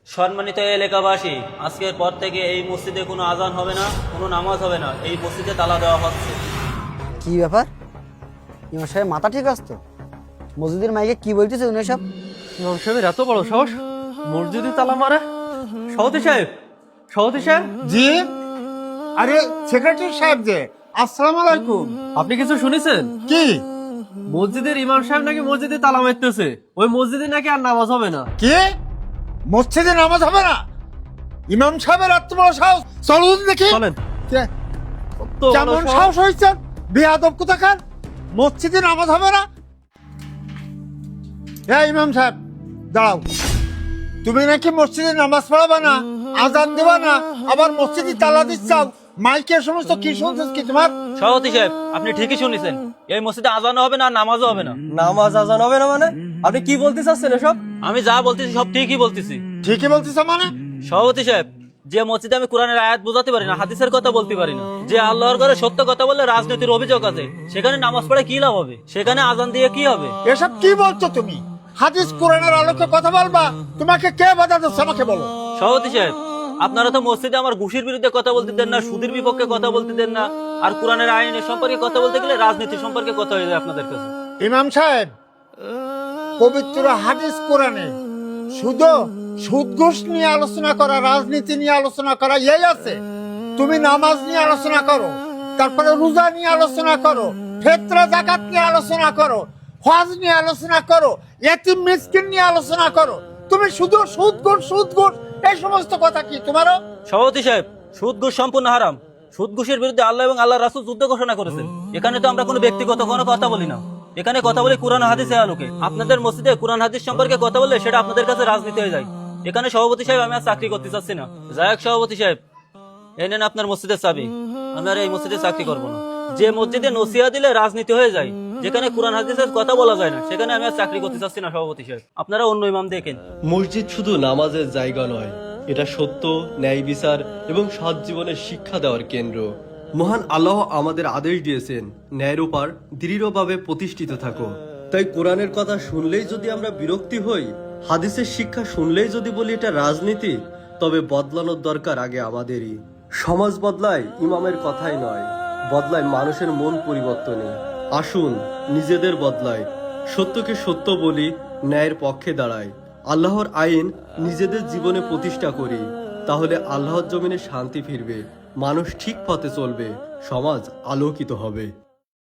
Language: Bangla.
সম্মানিত এলাকাবাসী, আজকের পর থেকে এই মসজিদে কোনো আজান হবে না, কোনো নামাজ হবে না। এই মসজিদে তালা দেওয়া হচ্ছে। কি ব্যাপার? ইমাম সাহেব মাথা ঠিক আছে তো? মসজিদের মাইকে কি বলতেছে উনি সব? ইমাম সাহেবের এত বড় সাহস, মসজিদে তালা মারা! সভাপতি সাহেব, সভাপতি সাহেব, জি, আরে সেক্রেটারি সাহেব যে, আসসালামু আলাইকুম। আপনি কিছু শুনেছেন? কি? মসজিদের ইমাম সাহেব নাকি মসজিদে তালা মারতেছে। ওই মসজিদে নাকি আর নামাজ হবে না। কি? মসজিদে নামাজ হবে না? ইমাম সাহেবের এত বড় সাহস! চলুন দেখি। চলেন। কে- তো বড় কেমন সাহস। সাহস হয়েছে? বেয়াদব কোথাকার! মসজিদে নামাজ হবে না? হ্যাঁ ইমাম সাহেব, দাঁড়াও। তুমি নাকি মসজিদে নামাজ পড়াবা না, আজান দেবা না, আবার মসজিদে তালা দিচ্ছাও। মাইকের সমস্ত কি শুনছিস কি তোমার? সভাপতি সাহেব, আপনি ঠিকই শুনেছেন। এই মসজিদে আজানও হবে না, নামাজও হবে না। নামাজ আজান হবে না মানে? আপনি কি বলতে চাচ্ছেন এসব? আমি যা বলতেছি সব ঠিকই বলতেছি। ঠিকই বলতেছ মানে? সভাপতি সাহেব, যে মসজিদে আমি কোরআনের আয়াত বোঝাতে পারি না, হাদিসের কথা বলতে পারি না, যে আল্লাহর ঘরে সত্য কথা বললে রাজনীতির অভিযোগ আছে, সেখানে নামাজ পড়ে কি লাভ হবে? সেখানে আজান দিয়ে কি হবে? এসব কি বলছো তুমি? হাদিস কোরআনের আলোকে কথা বলবা? তোমাকে কে বাধা দিচ্ছে আমাকে বলো। সভাপতি সাহেব, আপনারা তো মসজিদে আমার ঘুষের বিরুদ্ধে কথা বলতে দেন না, সুদের বিপক্ষে কথা বলতে দেন না, আর কোরআনের আইনের সম্পর্কে কথা বলতে গেলে রাজনীতি সম্পর্কে কথা হয়ে যায় আপনাদের কাছে। ইমাম সাহেব, পবিত্র হাদিস কোরআনে শুধু সুদ ঘুষ নিয়ে আলোচনা করা, রাজনীতি নিয়ে আলোচনা করা এই আছে। তুমি নামাজ নিয়ে আলোচনা করো, তারপরে রোজা নিয়ে আলোচনা করো, ফিতরা যাকাত নিয়ে আলোচনা করো, হজ নিয়ে আলোচনা করো, ইতিম মিসকিন নিয়ে আলোচনা করো। তুমি শুধু সুদ ঘুষ এই সমস্ত কথা কি তোমারও? সভাপতি সাহেব, সুদ ঘুষ সম্পূর্ণ হারাম। সুদ ঘুষের বিরুদ্ধে আল্লাহ এবং আল্লাহ রাসূল যুদ্ধ ঘোষণা করেছেন। এখানে তো আমরা কোনো ব্যক্তিগত কোনো কথা বলি না, এখানে কথা বলি কোরআন হাদিসের আলোকে। আপনাদের মসজিদে কোরআন হাদিস সম্পর্কে কথা বললে সেটা আপনাদের কাছে রাজনীতি হয়ে যায়। এখানে সভাপতি সাহেব, আমি আর চাকরি করতে চাচ্ছি না। যাই হোক সভাপতি সাহেব, এই নেন আপনার মসজিদের চাবি। আমি আর এই মসজিদে চাকরি করবো না। যে মসজিদে নসিহত দিলে রাজনীতি হয়ে যায়, যেখানে কোরআন হাদিসের কথা বলা যায় না, সেখানে আমি আর চাকরি করতে চাচ্ছি না সভাপতি সাহেব। আপনারা অন্য ইমাম দেখেন। মসজিদ শুধু নামাজের জায়গা নয়, এটা সত্য, ন্যায় বিচার এবং সৎ জীবনের শিক্ষা দেওয়ার কেন্দ্র। মহান আল্লাহ আমাদের আদেশ দিয়েছেন, ন্যায়ের উপর দৃঢ়ভাবে প্রতিষ্ঠিত থাকো। তাই কোরআনের কথা শুনলেই যদি আমরা বিরক্তি হই, হাদিসের শিক্ষা শুনলেই যদি বলি এটা রাজনীতি, তবে বদলানোর দরকার আগে আমাদেরই। সমাজ বদলায় ইমামের কথাই নয়, বদলায় মানুষের মন পরিবর্তনে। আসুন নিজেদের বদলায়, সত্যকে সত্য বলি, ন্যায়ের পক্ষে দাঁড়ায়, আল্লাহর আইন নিজেদের জীবনে প্রতিষ্ঠা করি। তাহলে আল্লাহর জমিনে শান্তি ফিরবে, মানুষ ঠিক পথে চলবে, সমাজ আলোকিত হবে।